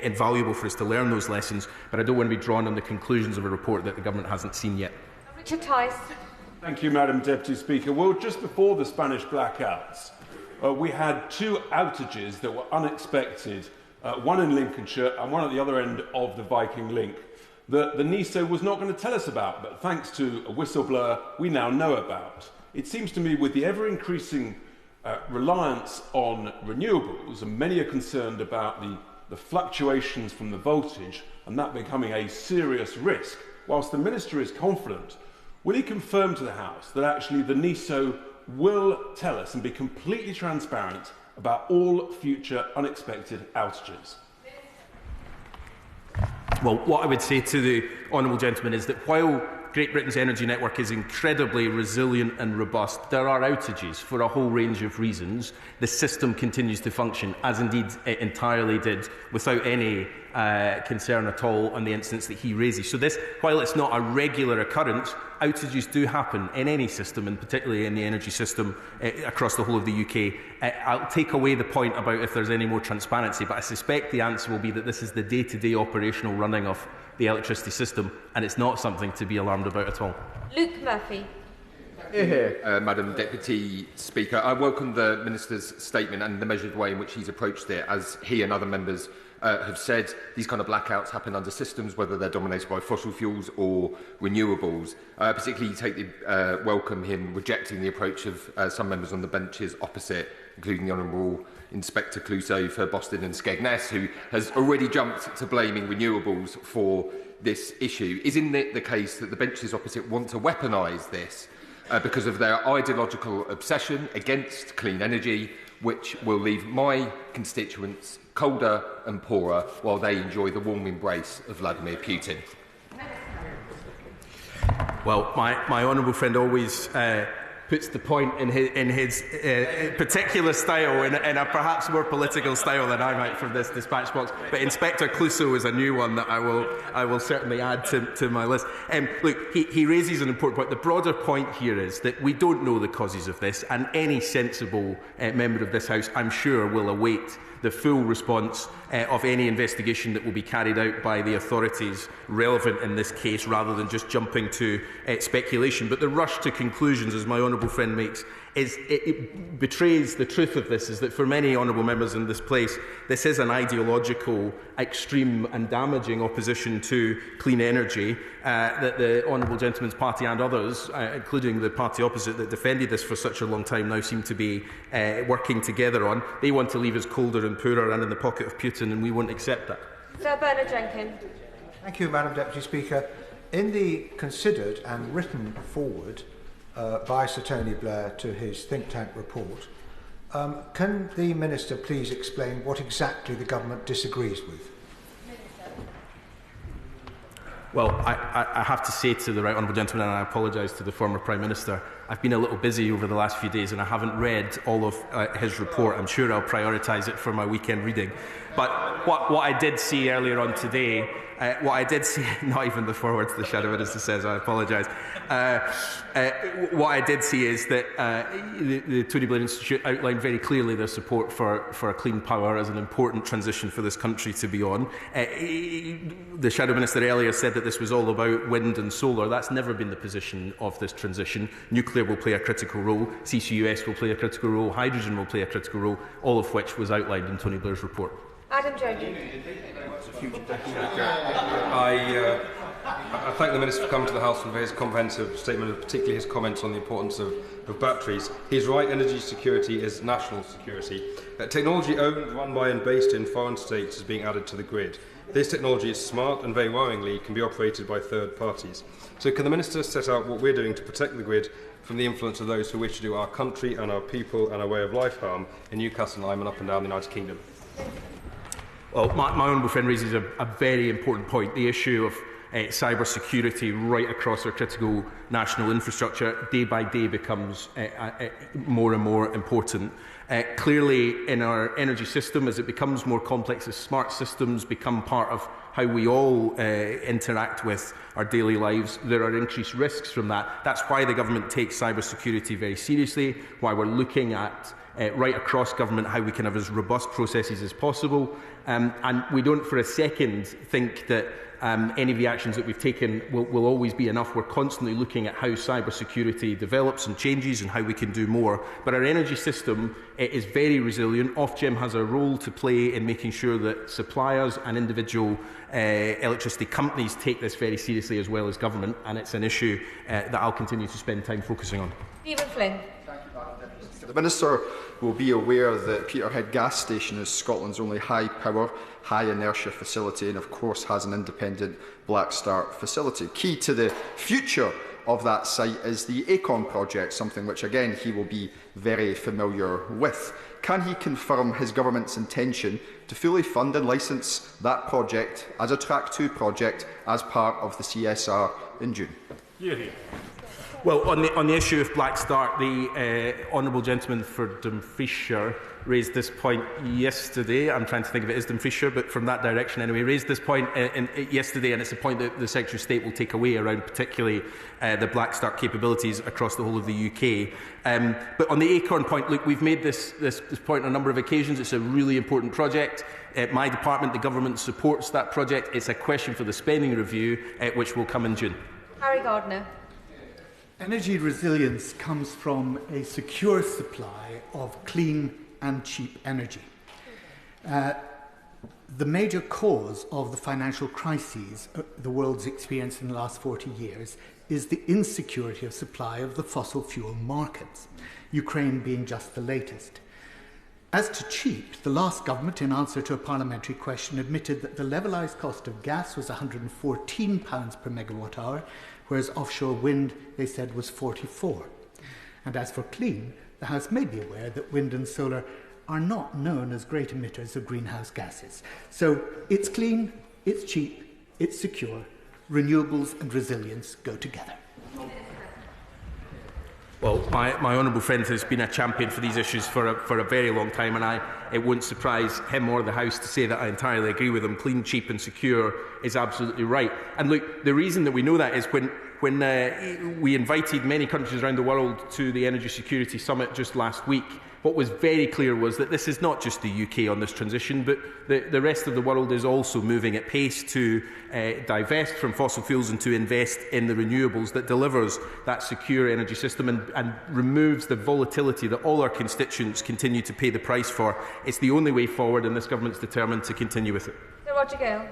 invaluable for us to learn those lessons, but I don't want to be drawn on the conclusions of a report that the government hasn't seen yet. Richard Tice. Thank you, Madam Deputy Speaker. Well, just before the Spanish blackouts, we had two outages that were unexpected, one in Lincolnshire and one at the other end of the Viking Link, that the NESO was not going to tell us about, but thanks to a whistleblower we now know about. It seems to me with the ever-increasing reliance on renewables, and many are concerned about the fluctuations from the voltage and that becoming a serious risk, whilst the Minister is confident, will he confirm to the House that actually the NESO will tell us and be completely transparent about all future unexpected outages? Well, what I would say to the honourable gentleman is that while Great Britain's energy network is incredibly resilient and robust, there are outages for a whole range of reasons. The system continues to function, as indeed it entirely did, without any concern at all on the instance that he raises. So this, while it's not a regular occurrence, outages do happen in any system, and particularly in the energy system across the whole of the UK. I'll take away the point about if there's any more transparency, but I suspect the answer will be that this is the day-to-day operational running of the electricity system, and it's not something to be alarmed about at all. Luke Murphy. Madam Deputy Speaker, I welcome the Minister's statement and the measured way in which he's approached it. As he and other members have said, these kind of blackouts happen under systems, whether they're dominated by fossil fuels or renewables. Particularly welcome him rejecting the approach of some members on the benches opposite, including the Honourable Inspector Clouseau for Boston and Skegness, who has already jumped to blaming renewables for this issue. Isn't it the case that the benches opposite want to weaponise this because of their ideological obsession against clean energy, which will leave my constituents colder and poorer while they enjoy the warm embrace of Vladimir Putin? Well, my honourable friend always puts the point in his particular style, in a perhaps more political style than I might from this dispatch box. But Inspector Clouseau is a new one that I will certainly add to my list. Look, he raises an important point. The broader point here is that we don't know the causes of this, and any sensible member of this House, I'm sure, will await the full response of any investigation that will be carried out by the authorities relevant in this case, rather than just jumping to speculation. But the rush to conclusions, as my honourable friend makes, it betrays the truth of this, is that for many honourable members in this place, this is an ideological, extreme and damaging opposition to clean energy that the honourable gentleman's party and others, including the party opposite that defended this for such a long time, now seem to be working together on. They want to leave us colder and poorer and in the pocket of Putin, and we won't accept that. Sir Bernard Jenkin. Thank you, Madam Deputy Speaker. In the considered and written forward by Sir Tony Blair to his think tank report, can the Minister please explain what exactly the government disagrees with? Well, I have to say to the right honourable gentleman, and I apologise to the former Prime Minister, I've been a little busy over the last few days and I haven't read all of his report. I'm sure I'll prioritise it for my weekend reading. But what I did see earlier on today, not even the forward the Shadow Minister says, I apologise. What I did see is that the Tony Blair Institute outlined very clearly their support for clean power as an important transition for this country to be on. The Shadow Minister earlier said that this was all about wind and solar. That's never been the position of this transition. Nuclear will play a critical role, CCUS will play a critical role, hydrogen will play a critical role, all of which was outlined in Tony Blair's report. Adam Jody. I thank the Minister for coming to the House and for his comprehensive statement, and particularly his comments on the importance of batteries. He's right, energy security is national security. Technology owned, run by and based in foreign states is being added to the grid. This technology is smart and, very worryingly, can be operated by third parties. So can the Minister set out what we're doing to protect the grid from the influence of those who wish to do our country and our people and our way of life harm in Newcastle, Lyme and up and down the United Kingdom? Well, my honourable friend raises a very important point. The issue of cyber security right across our critical national infrastructure day by day becomes more and more important. Clearly, in our energy system, as it becomes more complex, as smart systems become part of how we all interact with our daily lives, there are increased risks from that. That's why the government takes cybersecurity very seriously, why we're looking at right across government how we can have as robust processes as possible. And we don't for a second think that any of the actions that we've taken will always be enough. We're constantly looking at how cybersecurity develops and changes and how we can do more. But our energy system is very resilient. Ofgem has a role to play in making sure that suppliers and individual electricity companies take this very seriously, as well as government, and it's an issue that I'll continue to spend time focusing on. Stephen Flynn. The Minister will be aware that Peterhead Gas Station is Scotland's only high-power, high-inertia facility and, of course, has an independent black start facility. Key to the future of that site is the ACON project, something which, again, he will be very familiar with. Can he confirm his government's intention to fully fund and licence that project as a Track 2 project as part of the CSR in June? Well, on the issue of Black Start, the honourable gentleman for Dumfriesshire raised this point yesterday. I'm trying to think if it is Dumfriesshire, but from that direction anyway, raised this point yesterday, and it's a point that the Secretary of State will take away around particularly the Black Start capabilities across the whole of the UK. But on the ACORN point, look, we've made this point on a number of occasions. It's a really important project. My department, the government, supports that project. It's a question for the spending review, which will come in June. Harry Gardner. Energy resilience comes from a secure supply of clean and cheap energy. The major cause of the financial crises the world's experienced in the last 40 years is the insecurity of supply of the fossil fuel markets, Ukraine being just the latest. As to cheap, the last government, in answer to a parliamentary question, admitted that the levelised cost of gas was £114 per megawatt hour, whereas offshore wind, they said, was 44. And as for clean, the House may be aware that wind and solar are not known as great emitters of greenhouse gases. So it's clean, it's cheap, it's secure. Renewables and resilience go together. Well, my honourable friend has been a champion for these issues for a very long time, and it won't surprise him or the House to say that I entirely agree with him. Clean, cheap and secure is absolutely right. And look, the reason that we know that is when we invited many countries around the world to the Energy Security Summit just last week, what was very clear was that this is not just the UK on this transition, but the rest of the world is also moving at pace to divest from fossil fuels and to invest in the renewables that delivers that secure energy system and removes the volatility that all our constituents continue to pay the price for. It's the only way forward, and this government's determined to continue with it. Sir Roger Gale.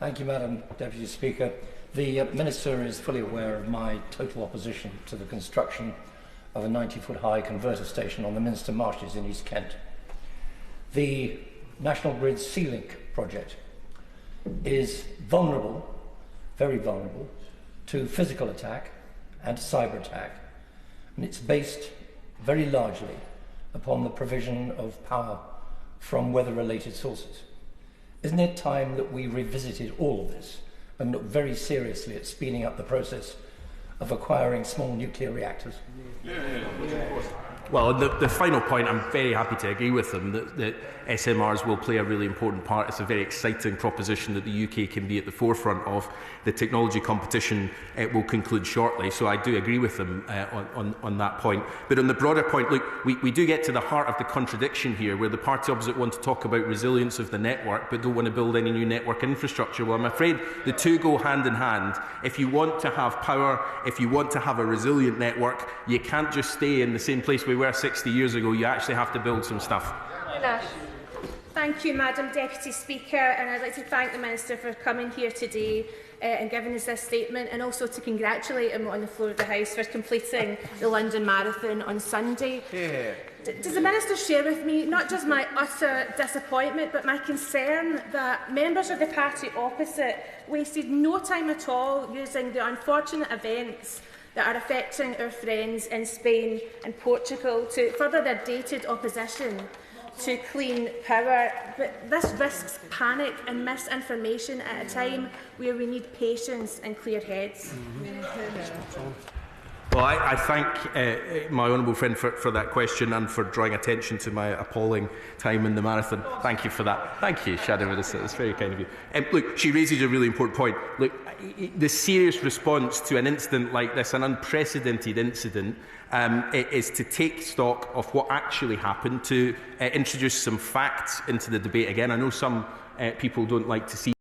Thank you, Madam Deputy Speaker. The Minister is fully aware of my total opposition to the construction of a 90-foot-high converter station on the Minster Marshes in East Kent. The National Grid Link project is vulnerable, very vulnerable, to physical attack and cyber attack, and it's based very largely upon the provision of power from weather-related sources. Isn't it time that we revisited all of this and looked very seriously at speeding up the process of acquiring small nuclear reactors? Well, the final point, I'm very happy to agree with them that SMRs will play a really important part. It's a very exciting proposition that the UK can be at the forefront of. The technology competition will conclude shortly, so I do agree with them on that point. But on the broader point, look, we do get to the heart of the contradiction here, where the party opposite want to talk about resilience of the network but don't want to build any new network infrastructure. Well, I'm afraid the two go hand in hand. If you want to have power, if you want to have a resilient network, you can't just stay in the same place we were 60 years ago. You actually have to build some stuff. Nash. Thank you, Madam Deputy Speaker, and I'd like to thank the Minister for coming here today and giving us this statement, and also to congratulate him on the floor of the House for completing the London Marathon on Sunday. Does the Minister share with me not just my utter disappointment, but my concern that members of the party opposite wasted no time at all using the unfortunate events that are affecting our friends in Spain and Portugal to further their dated opposition to clean power? But this risks panic and misinformation at a time where we need patience and clear heads. Well, I thank my honourable friend for that question and for drawing attention to my appalling time in the marathon. Thank you for that. Thank you, Shadow Minister. That's very kind of you. Look, she raises a really important point. Look, the serious response to an incident like this, an unprecedented incident, is to take stock of what actually happened, to introduce some facts into the debate again. I know some people don't like to see